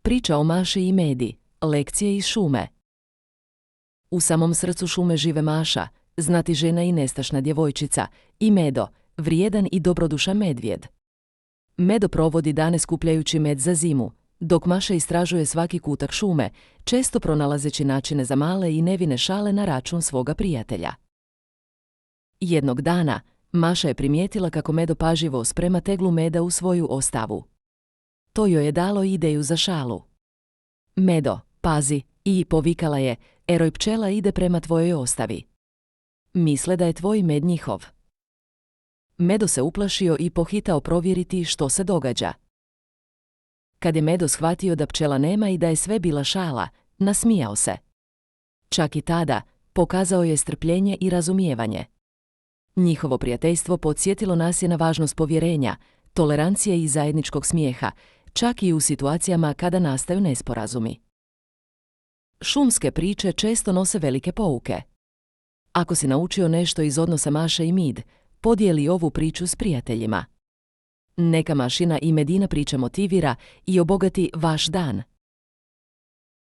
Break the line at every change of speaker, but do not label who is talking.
Priča o Maši i Medi, lekcije iz šume. U samom srcu šume žive Maša, znati žena i nestašna djevojčica, i Medo, vrijedan i dobrodušan medvjed. Medo provodi dane skupljajući med za zimu, dok Maša istražuje svaki kutak šume, često pronalazeći načine za male i nevine šale na račun svoga prijatelja. Jednog dana, Maša je primijetila kako Medo pažljivo sprema teglu meda u svoju ostavu. To joj je dalo ideju za šalu. Medo, pazi, i povikala je, eroj pčela ide prema tvojoj ostavi. Misle da je tvoj med njihov. Medo se uplašio i pohitao provjeriti što se događa. Kad je Medo shvatio da pčela nema i da je sve bila šala, nasmijao se. Čak i tada pokazao je strpljenje i razumijevanje. Njihovo prijateljstvo podsjetilo nas je na važnost povjerenja, tolerancije i zajedničkog smijeha, čak i u situacijama kada nastaju nesporazumi. Šumske priče često nose velike pouke. Ako si naučio nešto iz odnosa Maše i Mid, podijeli ovu priču s prijateljima. Neka Mašina i Medina priča motivira i obogati vaš dan.